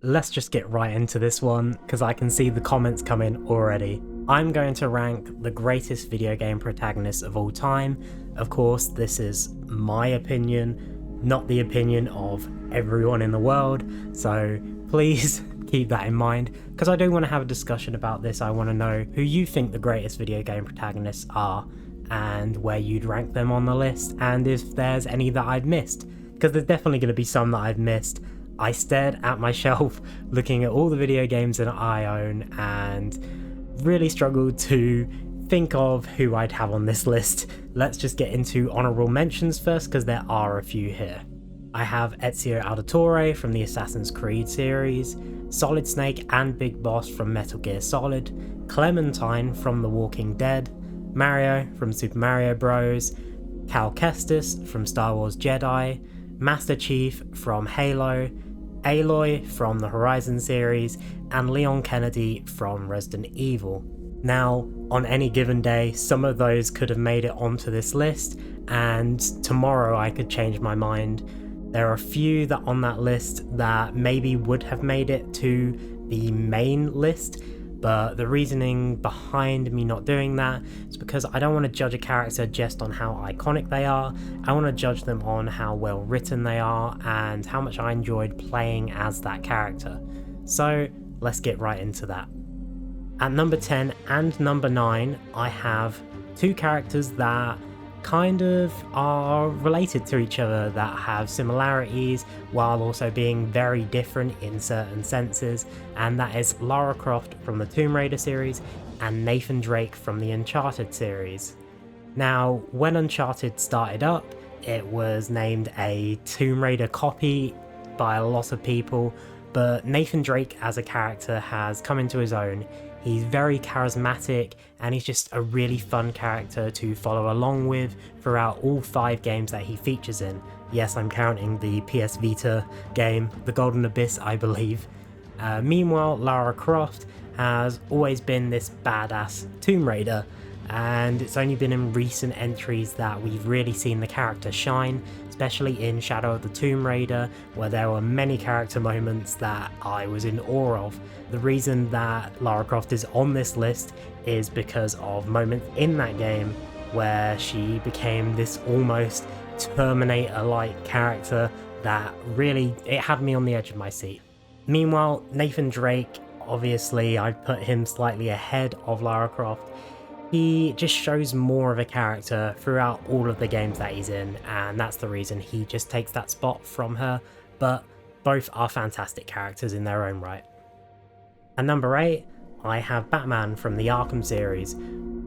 Let's just get right into this one, because I can see the comments come in already. I'm going to rank the greatest video game protagonists of all time. Of course, this is my opinion, not the opinion of everyone in the world, so please keep that in mind, because I do want to have a discussion about this. I want to know who you think the greatest video game protagonists are, and where you'd rank them on the list, and if there's any that I've missed, because there's definitely going to be some that I've missed. I stared at my shelf looking at all the video games that I own and really struggled to think of who I'd have on this list. Let's just get into honourable mentions first, because there are a few here. I have Ezio Auditore from the Assassin's Creed series, Solid Snake and Big Boss from Metal Gear Solid, Clementine from The Walking Dead, Mario from Super Mario Bros, Cal Kestis from Star Wars Jedi, Master Chief from Halo, Aloy from the Horizon series, and Leon Kennedy from Resident Evil. Now, on any given day, some of those could have made it onto this list, and tomorrow I could change my mind. There are a few that on that list that maybe would have made it to the main list, but the reasoning behind me not doing that is because I don't want to judge a character just on how iconic they are. I want to judge them on how well written they are and how much I enjoyed playing as that character. So let's get right into that. At number 10 and number 9, I have two characters that kind of are related to each other, that have similarities while also being very different in certain senses, and that is Lara Croft from the Tomb Raider series and Nathan Drake from the Uncharted series. Now, when Uncharted started up, it was named a Tomb Raider copy by a lot of people, but Nathan Drake as a character has come into his own. He's very charismatic and he's just a really fun character to follow along with throughout all 5 games that he features in. Yes, I'm counting the PS Vita game, The Golden Abyss, I believe. Meanwhile, Lara Croft has always been this badass Tomb Raider, and it's only been in recent entries that we've really seen the character shine, especially in Shadow of the Tomb Raider, where there were many character moments that I was in awe of. The reason that Lara Croft is on this list is because of moments in that game where she became this almost Terminator-like character that really, it had me on the edge of my seat. Meanwhile, Nathan Drake, obviously I put him slightly ahead of Lara Croft. He just shows more of a character throughout all of the games that he's in, and that's the reason he just takes that spot from her, but both are fantastic characters in their own right. At number 8, I have Batman from the Arkham series.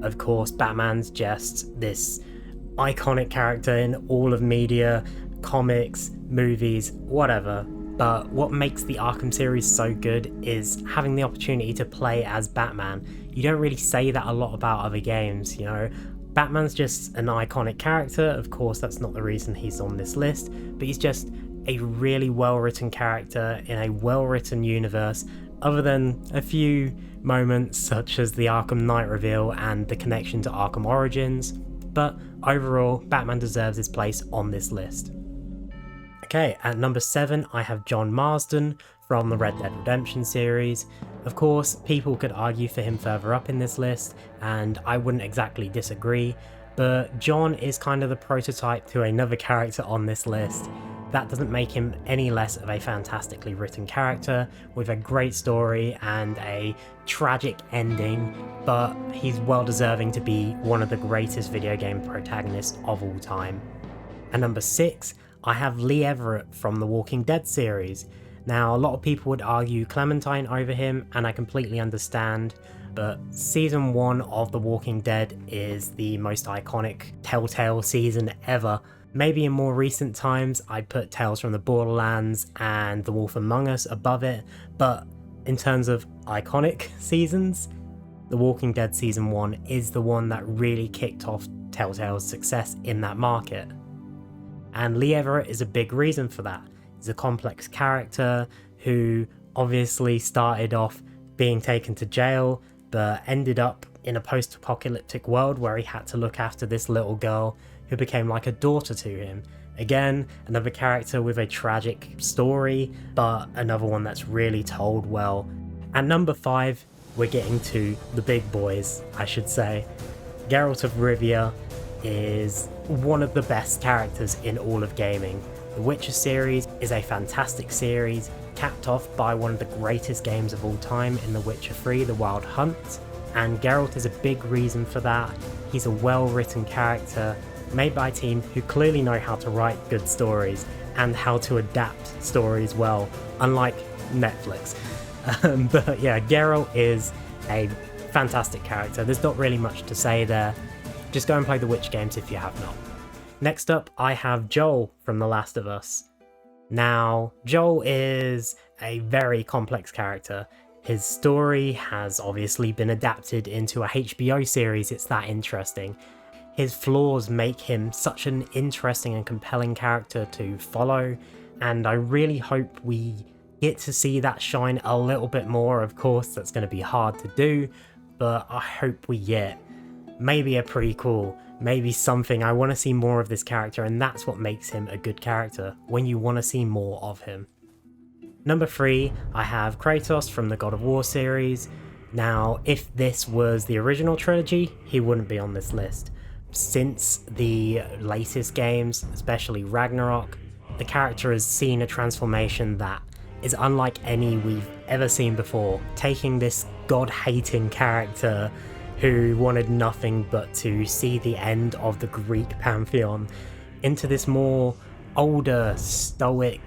Of course, Batman's just this iconic character in all of media, comics, movies, whatever. But what makes the Arkham series so good is having the opportunity to play as Batman. You don't really say that a lot about other games, you know. Batman's just an iconic character. Of course, that's not the reason he's on this list, but he's just a really well-written character in a well-written universe, other than a few moments such as the Arkham Knight reveal and the connection to Arkham Origins. But overall, Batman deserves his place on this list. Okay, at number 7, I have John Marsden from the Red Dead Redemption series. Of course, people could argue for him further up in this list, and I wouldn't exactly disagree, but John is kind of the prototype to another character on this list. That doesn't make him any less of a fantastically written character with a great story and a tragic ending, but he's well deserving to be one of the greatest video game protagonists of all time. At number 6, I have Lee Everett from the Walking Dead series. Now, a lot of people would argue Clementine over him, and I completely understand, but season 1 of The Walking Dead is the most iconic Telltale season ever. Maybe in more recent times I'd put Tales from the Borderlands and The Wolf Among Us above it, but in terms of iconic seasons, The Walking Dead season 1 is the one that really kicked off Telltale's success in that market. And Lee Everett is a big reason for that. He's a complex character who obviously started off being taken to jail, but ended up in a post-apocalyptic world where he had to look after this little girl who became like a daughter to him. Again, another character with a tragic story, but another one that's really told well. At number 5, we're getting to the big boys, I should say. Geralt of Rivia is one of the best characters in all of gaming. The Witcher series is a fantastic series, capped off by one of the greatest games of all time in The Witcher 3, The Wild Hunt, and Geralt is a big reason for that. He's a well-written character, made by a team who clearly know how to write good stories and how to adapt stories well, unlike Netflix. But yeah, Geralt is a fantastic character. There's not really much to say there. Just go and play the Witch games if you have not. Next up, I have Joel from The Last of Us. Now, Joel is a very complex character. His story has obviously been adapted into a HBO series, it's that interesting. His flaws make him such an interesting and compelling character to follow, and I really hope we get to see that shine a little bit more. Of course, that's going to be hard to do, but I hope we get maybe a prequel, maybe something. I want to see more of this character, and that's what makes him a good character, when you want to see more of him. Number 3, I have Kratos from the God of War series. Now, if this was the original trilogy, he wouldn't be on this list. Since the latest games, especially Ragnarok, the character has seen a transformation that is unlike any we've ever seen before, taking this god-hating character who wanted nothing but to see the end of the Greek pantheon into this more older, stoic,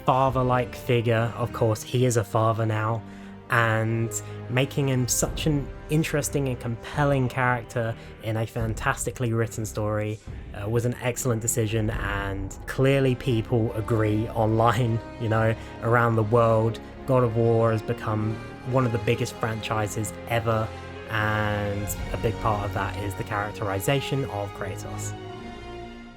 father-like figure. Of course, he is a father now, and making him such an interesting and compelling character in a fantastically written story was an excellent decision, and clearly people agree online, you know, around the world. God of War has become one of the biggest franchises ever, and a big part of that is the characterization of Kratos.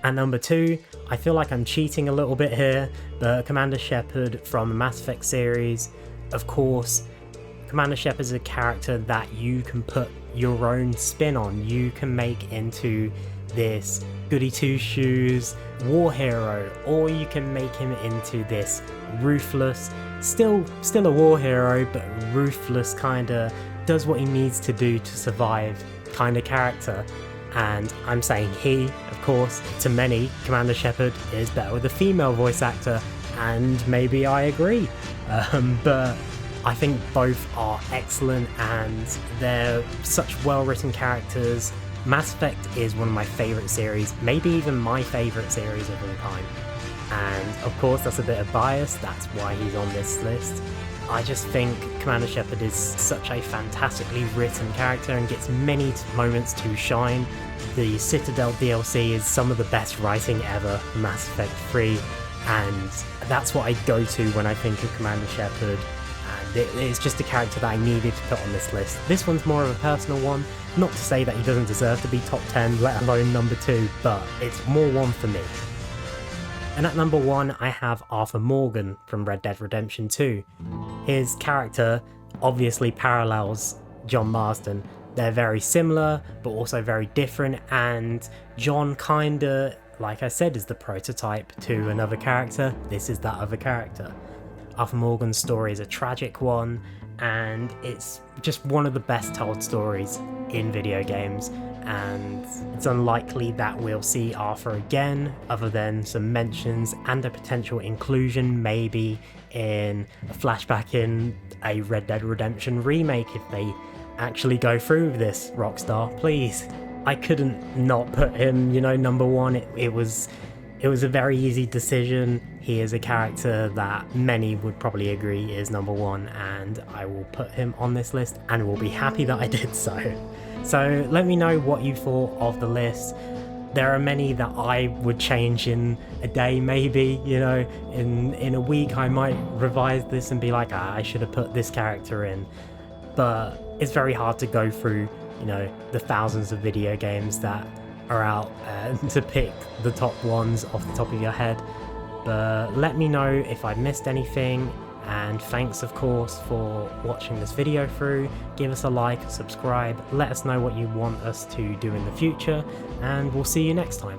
At number 2, I feel like I'm cheating a little bit here, but Commander Shepard from the Mass Effect series. Of course, Commander Shepard is a character that you can put your own spin on. You can make into this goody two-shoes war hero, or you can make him into this ruthless, still a war hero, but ruthless, kinda does what he needs to do to survive kind of character. And I'm saying he, of course, to many, Commander Shepard is better with a female voice actor, and maybe I agree. But I think both are excellent, and they're such well-written characters. Mass Effect is one of my favourite series, maybe even my favourite series of all time. And of course that's a bit of bias, that's why he's on this list. I just think Commander Shepard is such a fantastically written character and gets many moments to shine. The Citadel DLC is some of the best writing ever for Mass Effect 3, and that's what I go to when I think of Commander Shepard. And it's just a character that I needed to put on this list. This one's more of a personal one, not to say that he doesn't deserve to be top 10, let alone number 2, but it's more one for me. And at number 1, I have Arthur Morgan from Red Dead Redemption 2. His character obviously parallels John Marston. They're very similar, but also very different, and John kinda, like I said, is the prototype to another character. This is that other character. Arthur Morgan's story is a tragic one, and it's just one of the best told stories in video games, and it's unlikely that we'll see Arthur again, other than some mentions and a potential inclusion maybe in a flashback in a Red Dead Redemption remake if they actually go through with this, Rockstar, please. I couldn't not put him, you know, number 1. It was a very easy decision. He is a character that many would probably agree is number 1, and I will put him on this list and will be happy that I did so. So let me know what you thought of the list. There are many that I would change in a day maybe, you know, in a week I might revise this and be like, I should have put this character in. But it's very hard to go through, you know, the thousands of video games that are out to pick the top ones off the top of your head. But let me know if I missed anything, and thanks of course for watching this video through. Give us a like, subscribe, let us know what you want us to do in the future, and we'll see you next time.